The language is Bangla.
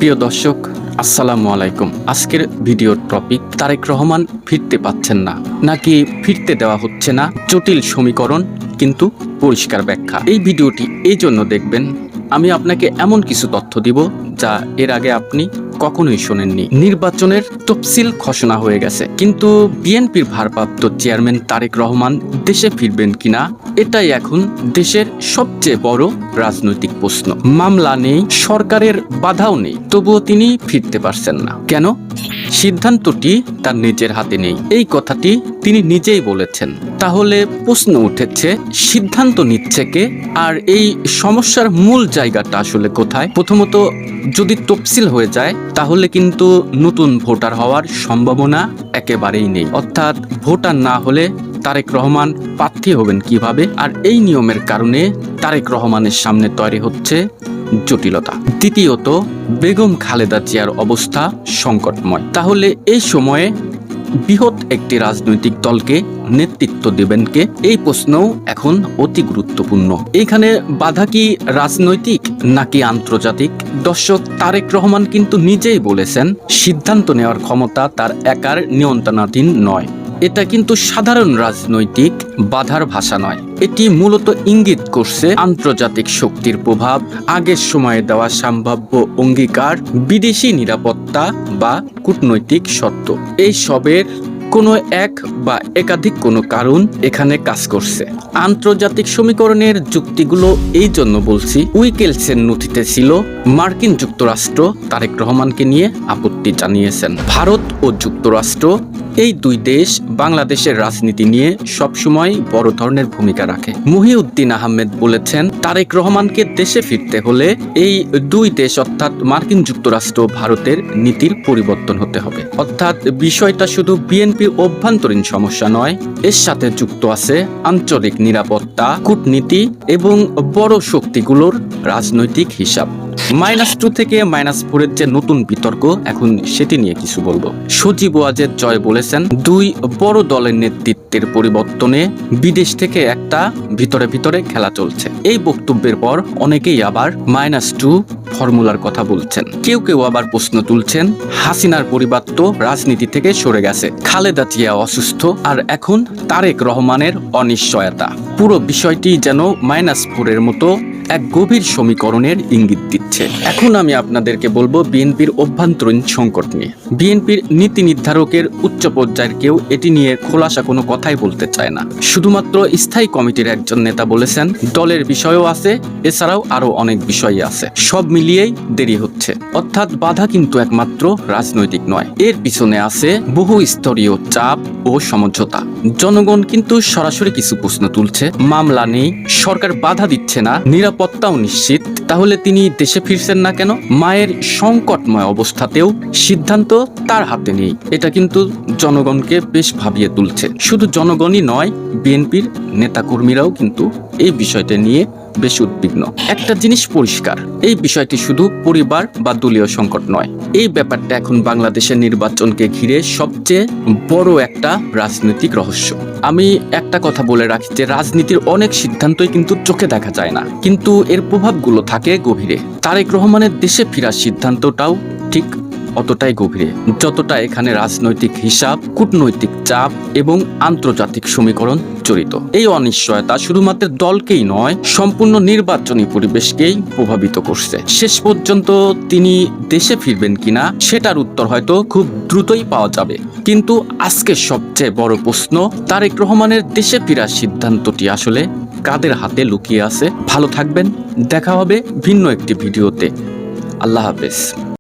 প্রিয় দর্শক, আসসালামু আলাইকুম। আজকের ভিডিওর টপিক, তারেক রহমান ফিরতে পাচ্ছেন না নাকি ফিরতে দেওয়া হচ্ছে না, জটিল সমীকরণ কিন্তু পরিষ্কার ব্যাখ্যা। এই ভিডিওটি এই জন্য দেখবেন, আমি আপনাকে এমন কিছু তথ্য দিব যা এর আগে আপনি কখনোই শোনেননি। নির্বাচনের তফসিল ঘোষণা হয়ে গেছে, কিন্তু বিএনপির ভারপ্রাপ্ত চেয়ারম্যান তারেক রহমান দেশে ফিরবেন কিনা, এটাই এখন দেশের সবচেয়ে বড় রাজনৈতিক প্রশ্ন। মামলা নেই, সরকারের বাধাও নেই, তবুও তিনি ফিরতে পারছেন না কেন? সিদ্ধান্তটি তার নিজের হাতে নেই, এই কথাটি তিনি নিজেই বলেছেন। তাহলে প্রশ্ন উঠেছে, সিদ্ধান্ত নিচ্ছে কে, আর এই সমস্যার মূল জায়গাটা আসলে কোথায়? প্রথমত, যদি তফসিল হয়ে যায় তাহলে কিন্তু নতুন ভোটার হওয়ার সম্ভাবনা একেবারেই নেই। অর্থাৎ ভোটার না হলে তারেক রহমান প্রার্থী হবেন কিভাবে? আর এই নিয়মের কারণে তারেক রহমানের সামনে তৈরি হচ্ছে জটিলতা। দ্বিতীয়ত, বেগম খালেদা জিয়ার অবস্থা সংকটময়। তাহলে এই সময়ে বৃহৎ একটি রাজনৈতিক দলকে নেতৃত্ব দেবেন কে? এই প্রশ্নও এখন অতি গুরুত্বপূর্ণ। এখানে বাধা কি রাজনৈতিক নাকি আন্তর্জাতিক? দর্শক, তারেক রহমান কিন্তু নিজেই বলেছেন, সিদ্ধান্ত নেওয়ার ক্ষমতা তার একার নিয়ন্ত্রণাধীন নয়। এটা কিন্তু সাধারণ রাজনৈতিক বাধার ভাষা নয়, এটি মূলত ইঙ্গিত করছে আন্তর্জাতিক শক্তির প্রভাব, আগের সময়ে দেওয়া সম্ভাব্য অঙ্গীকার, বিদেশি নিরাপত্তা বা কূটনৈতিক শর্ত। এই সবের কোনো এক বা একাধিক কোনো কারণ এখানে কাজ করছে। আন্তর্জাতিক সমীকরণের যুক্তিগুলো এই জন্য বলছি, উইকেলসের নথিতে ছিল মার্কিন যুক্তরাষ্ট্র তারেক রহমানকে নিয়ে আপত্তি জানিয়েছেন। ভারত ও যুক্তরাষ্ট্র, এই দুই দেশ বাংলাদেশের রাজনীতি নিয়ে সবসময় বড় ধরনের ভূমিকা রাখে। মহিউদ্দিন আহমেদ বলেছেন, তারেক রহমানকে দেশে ফিরতে হলে এই দুই দেশ অর্থাৎ মার্কিন যুক্তরাষ্ট্র ও ভারতের নীতির পরিবর্তন হতে হবে। অর্থাৎ বিষয়টা শুধু বিএনপির অভ্যন্তরীণ সমস্যা নয়, এর সাথে যুক্ত আছে আঞ্চলিক নিরাপত্তা, কূটনীতি এবং বড় শক্তিগুলোর রাজনৈতিক হিসাব। -2 থেকে -4 যে নতুন বিতর্ক, এখন সেটি নিয়ে কিছু বলবো। সজীব ওয়াজেদ জয় বলেছেন, দুই বড় দলের নেতৃত্বের পরিবর্তনে বিদেশ থেকে একটা ভিতরে ভিতরে খেলা চলছে। এই বক্তব্যের পর অনেকেই আবার -2 ফর্মুলার কথা বলছেন। কেউ কেউ আবার প্রশ্ন তুলছেন, হাসিনার পরিবার তো রাজনীতি থেকে সরে গেছে, খালেদা জিয়া অসুস্থ, আর এখন তারেক রহমানের অনিশ্চয়তা। পুরো বিষয়টি যেন -4 মতো এক গভীর সমীকরণের ইঙ্গিত দিচ্ছে। এখন আমি আপনাদেরকে বলবো বিএনপির অভ্যন্তরীণ সংকট নিয়ে। বিএনপির নীতি নির্ধারকের উচ্চ পর্যায়ের কেউ এটি নিয়ে খোলাসা কোনো কথাই বলতে চায় না। শুধুমাত্র স্থায়ী কমিটির একজন নেতা বলেছেন, দলের বিষয়ও আছে, এছাড়াও আরো অনেক বিষয়ই আছে, সব মিলিয়েই দেরি হচ্ছে। অর্থাৎ বাধা কিন্তু একমাত্র রাজনৈতিক নয়, এর পিছনে আছে বহু স্তরীয় চাপ ও সমঝোতা। জনগণ কিন্তু সরাসরি কিছু প্রশ্ন তুলছে, মামলা নেই, সরকার বাধা দিচ্ছে না, নিরাপত্তাও নিশ্চিত, তাহলে তিনি দেশে ফিরছেন না কেন? মায়ের সংকটময় অবস্থাতেও সিদ্ধান্ত তার হাতে নেই, এটা কিন্তু জনগণকে বেশ ভাবিয়ে তুলছে। শুধু জনগণই নয়, বিএনপির নেতাকর্মীরাও কিন্তু এই বিষয়টা নিয়ে বেশ উদ্বিগ্ন। একটা জিনিস পরিষ্কার, এই বিষয়টি শুধু পরিবার বা দলীয় সংকট নয়, এই ব্যাপারটা এখন বাংলাদেশের নির্বাচনকে ঘিরে সবচেয়ে বড় একটা রাজনৈতিক রহস্য। আমি একটা কথা বলে রাখি যে রাজনীতির অনেক সিদ্ধান্তই কিন্তু চোখে দেখা যায় না, কিন্তু এর প্রভাবগুলো থাকে গভীরে। তারেক রহমানের দেশে ফেরার সিদ্ধান্তটাও ঠিক অতটাই গভীরে, যতটা এখানে রাজনৈতিক হিসাব, কূটনৈতিক চাপ এবং আন্তর্জাতিক সমীকরণ জড়িত। এই অনিশ্চয়তা শুধুমাত্র দলকেই নয়, সম্পূর্ণ নির্বাচনী পরিবেশকেই প্রভাবিত করছে। শেষ পর্যন্ত তিনি দেশে ফিরবেন কিনা সেটার উত্তর হয়তো খুব দ্রুতই পাওয়া যাবে। কিন্তু আজকের সবচেয়ে বড় প্রশ্ন, তারেক রহমানের দেশে ফেরার সিদ্ধান্তটি আসলে কাদের হাতে লুকিয়ে আছে? ভালো থাকবেন, দেখা হবে ভিন্ন একটি ভিডিওতে। আল্লাহ হাফেজ।